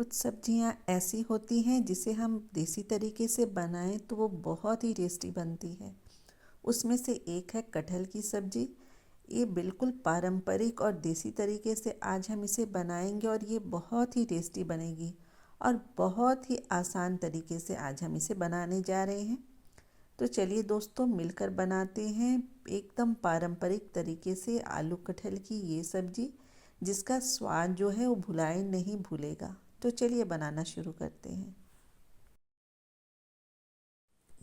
कुछ सब्जियां ऐसी होती हैं जिसे हम देसी तरीके से बनाएं तो वो बहुत ही टेस्टी बनती है। उसमें से एक है कटहल की सब्ज़ी। ये बिल्कुल पारंपरिक और देसी तरीके से आज हम इसे बनाएंगे और ये बहुत ही टेस्टी बनेगी और बहुत ही आसान तरीके से आज हम इसे बनाने जा रहे हैं। तो चलिए दोस्तों, मिलकर बनाते हैं एकदम पारंपरिक तरीके से आलू कटहल की ये सब्ज़ी, जिसका स्वाद जो है वो भुलाए नहीं भूलेगा। तो चलिए बनाना शुरू करते हैं।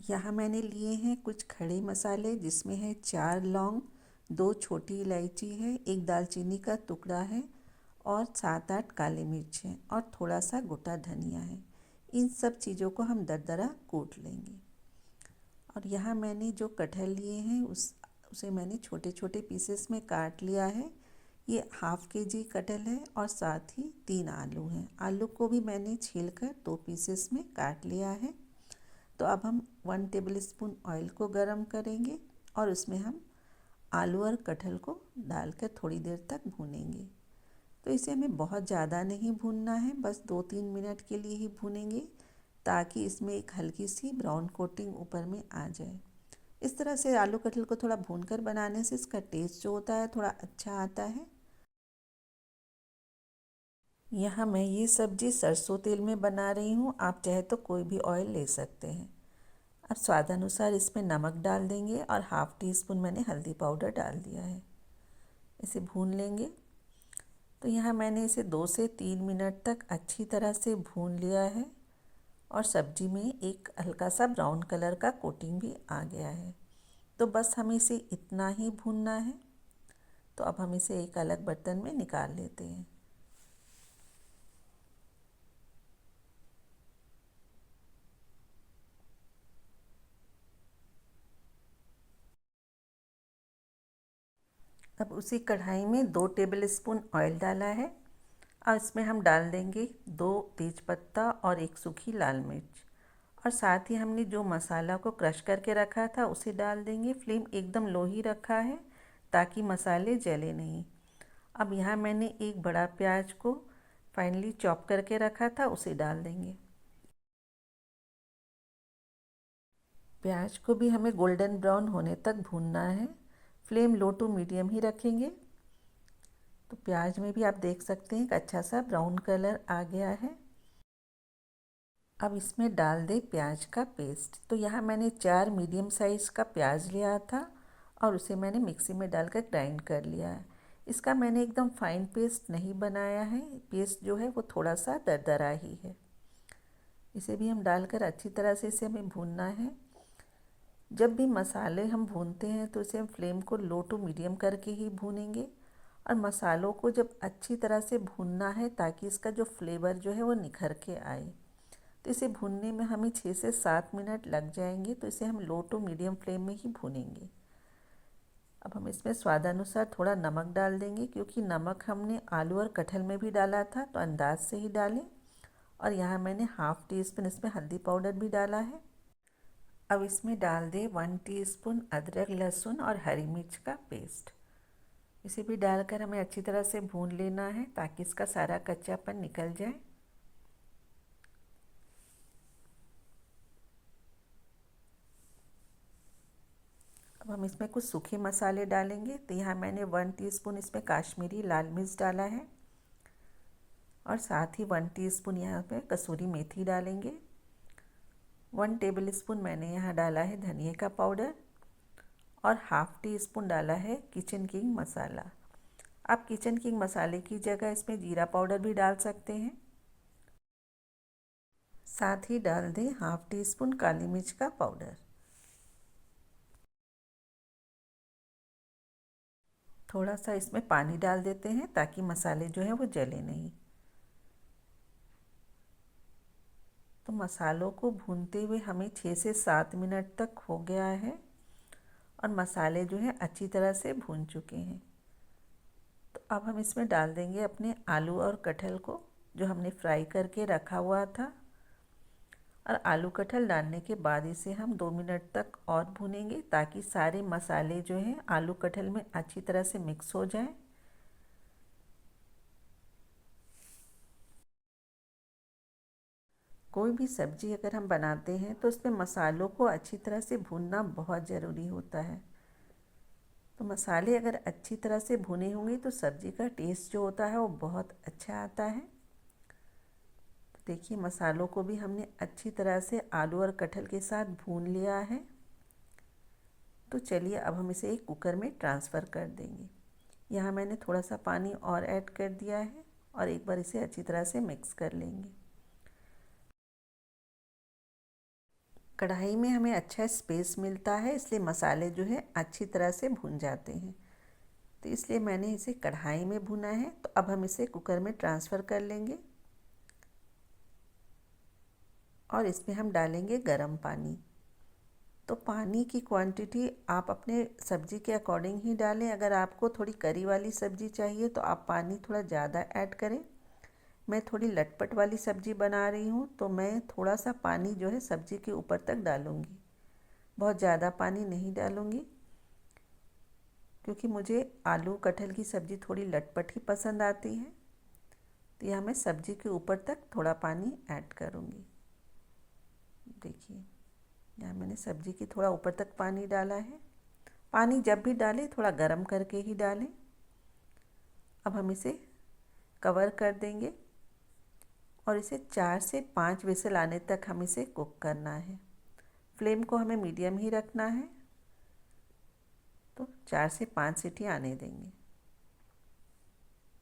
यहाँ मैंने लिए हैं कुछ खड़े मसाले, जिसमें है 4 लौंग, 2 छोटी इलायची है, एक दालचीनी का टुकड़ा है और 7-8 काली मिर्च हैं और थोड़ा सा गोटा धनिया है। इन सब चीज़ों को हम दरदरा कूट लेंगे। और यहाँ मैंने जो कटहल लिए हैं उसे मैंने छोटे छोटे पीसेस में काट लिया है। ये ½ kg कटहल है और साथ ही 3 आलू हैं। आलू को भी मैंने छीलकर 2 पीसेस में काट लिया है। तो अब हम 1 टेबलस्पून ऑयल को गरम करेंगे और उसमें हम आलू और कटहल को डालकर थोड़ी देर तक भूनेंगे। तो इसे हमें बहुत ज़्यादा नहीं भूनना है, बस 2-3 मिनट के लिए ही भूनेंगे, ताकि इसमें एक हल्की सी ब्राउन कोटिंग ऊपर में आ जाए। इस तरह से आलू कटहल को थोड़ा भूनकर बनाने से इसका टेस्ट जो होता है थोड़ा अच्छा आता है। यहाँ मैं ये सब्ज़ी सरसों तेल में बना रही हूँ, आप चाहे तो कोई भी ऑयल ले सकते हैं। अब स्वादानुसार इसमें नमक डाल देंगे और ½ टीस्पून मैंने हल्दी पाउडर डाल दिया है। इसे भून लेंगे। तो यहाँ मैंने इसे 2 से 3 मिनट तक अच्छी तरह से भून लिया है और सब्ज़ी में एक हल्का सा ब्राउन कलर का कोटिंग भी आ गया है। तो बस हमें इसे इतना ही भूनना है। तो अब हम इसे एक अलग बर्तन में निकाल लेते हैं। अब उसी कढ़ाई में 2 टेबलस्पून ऑयल डाला है और इसमें हम डाल देंगे 2 तेज़पत्ता और 1 सूखी लाल मिर्च और साथ ही हमने जो मसाला को क्रश करके रखा था उसे डाल देंगे। फ्लेम एकदम लो ही रखा है ताकि मसाले जले नहीं। अब यहाँ मैंने एक बड़ा प्याज को फाइनली चॉप करके रखा था, उसे डाल देंगे। प्याज को भी हमें गोल्डन ब्राउन होने तक भूनना है। फ्लेम लो टू मीडियम ही रखेंगे। तो प्याज में भी आप देख सकते हैं एक अच्छा सा ब्राउन कलर आ गया है। अब इसमें डाल दें प्याज का पेस्ट। तो यहाँ मैंने 4 मीडियम साइज़ का प्याज लिया था और उसे मैंने मिक्सी में डालकर ग्राइंड कर लिया है। इसका मैंने एकदम फाइन पेस्ट नहीं बनाया है, पेस्ट जो है वो थोड़ा सा दरदरा ही है। इसे भी हम डालकर अच्छी तरह से इसे हमें भूनना है। जब भी मसाले हम भूनते हैं तो इसे हम फ्लेम को लो टू मीडियम करके ही भूनेंगे और मसालों को जब अच्छी तरह से भूनना है ताकि इसका जो फ्लेवर जो है वो निखर के आए। तो इसे भूनने में हमें 6 से 7 मिनट लग जाएंगे। तो इसे हम लो टू मीडियम फ्लेम में ही भूनेंगे। अब हम इसमें स्वादानुसार थोड़ा नमक डाल देंगे, क्योंकि नमक हमने आलू और कटहल में भी डाला था, तो अंदाज से ही डालें। और यहाँ मैंने ½ टीस्पून इसमें हल्दी पाउडर भी डाला है। अब इसमें डाल दें 1 टीस्पून अदरक, लहसुन और हरी मिर्च का पेस्ट। इसे भी डालकर हमें अच्छी तरह से भून लेना है ताकि इसका सारा कच्चापन निकल जाए। अब हम इसमें कुछ सूखे मसाले डालेंगे। तो यहाँ मैंने 1 टीस्पून इसमें काश्मीरी लाल मिर्च डाला है और साथ ही 1 टीस्पून यहाँ पे कसूरी मेथी डालेंगे। 1 टेबलस्पून मैंने यहाँ डाला है धनिया का पाउडर और ½ टीस्पून डाला है किचन किंग मसाला। आप किचन किंग मसाले की जगह इसमें जीरा पाउडर भी डाल सकते हैं। साथ ही डाल दें ½ टीस्पून काली मिर्च का पाउडर। थोड़ा सा इसमें पानी डाल देते हैं ताकि मसाले जो हैं वो जले नहीं। तो मसालों को भूनते हुए हमें 6 से 7 मिनट तक हो गया है और मसाले जो हैं अच्छी तरह से भून चुके हैं। तो अब हम इसमें डाल देंगे अपने आलू और कटहल को, जो हमने फ्राई करके रखा हुआ था। और आलू कटहल डालने के बाद इसे हम 2 मिनट तक और भूनेंगे ताकि सारे मसाले जो हैं आलू कटहल में अच्छी तरह से मिक्स हो जाएं। कोई भी सब्ज़ी अगर हम बनाते हैं तो उसमें मसालों को अच्छी तरह से भूनना बहुत ज़रूरी होता है। तो मसाले अगर अच्छी तरह से भुने होंगे तो सब्ज़ी का टेस्ट जो होता है वो बहुत अच्छा आता है। तो देखिए मसालों को भी हमने अच्छी तरह से आलू और कटहल के साथ भून लिया है। तो चलिए अब हम इसे एक कुकर में ट्रांसफ़र कर देंगे। यहाँ मैंने थोड़ा सा पानी और ऐड कर दिया है और एक बार इसे अच्छी तरह से मिक्स कर लेंगे। कढ़ाई में हमें अच्छा स्पेस मिलता है, इसलिए मसाले जो है अच्छी तरह से भुन जाते हैं। तो इसलिए मैंने इसे कढ़ाई में भुना है। तो अब हम इसे कुकर में ट्रांसफ़र कर लेंगे और इसमें हम डालेंगे गरम पानी। तो पानी की क्वांटिटी आप अपने सब्ज़ी के अकॉर्डिंग ही डालें। अगर आपको थोड़ी करी वाली सब्ज़ी चाहिए तो आप पानी थोड़ा ज़्यादा ऐड करें। मैं थोड़ी लटपट वाली सब्ज़ी बना रही हूँ तो मैं थोड़ा सा पानी जो है सब्ज़ी के ऊपर तक डालूँगी, बहुत ज़्यादा पानी नहीं डालूँगी, क्योंकि मुझे आलू कटहल की सब्ज़ी थोड़ी लटपट ही पसंद आती है। तो यहाँ मैं सब्ज़ी के ऊपर तक थोड़ा पानी ऐड करूँगी। देखिए यहाँ मैंने सब्ज़ी की थोड़ा ऊपर तक पानी डाला है। पानी जब भी डालें थोड़ा गर्म करके ही डालें। अब हम इसे कवर कर देंगे और इसे 4 से 5 विसल आने तक हम इसे कुक करना है। फ्लेम को हमें मीडियम ही रखना है। तो 4 से 5 सीटी आने देंगे।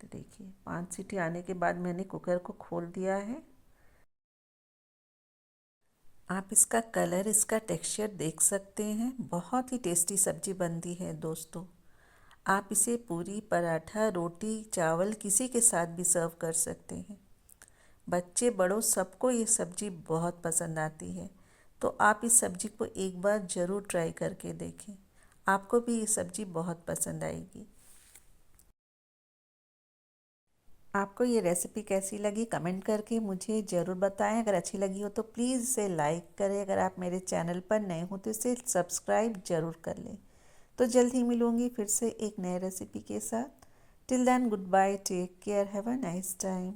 तो देखिए 5 सीटी आने के बाद मैंने कुकर को खोल दिया है। आप इसका कलर, इसका टेक्सचर देख सकते हैं। बहुत ही टेस्टी सब्ज़ी बनती है दोस्तों। आप इसे पूरी, पराठा, रोटी, चावल किसी के साथ भी सर्व कर सकते हैं। बच्चे बड़ों सबको ये सब्ज़ी बहुत पसंद आती है। तो आप इस सब्ज़ी को एक बार ज़रूर ट्राई करके देखें। आपको भी ये सब्ज़ी बहुत पसंद आएगी। आपको ये रेसिपी कैसी लगी कमेंट करके मुझे ज़रूर बताएं। अगर अच्छी लगी हो तो प्लीज़ इसे लाइक करें। अगर आप मेरे चैनल पर नए हो तो इसे सब्सक्राइब ज़रूर कर लें। तो जल्द ही मिलूँगी फिर से एक नए रेसिपी के साथ। Till then good bye, take care, have a nice time.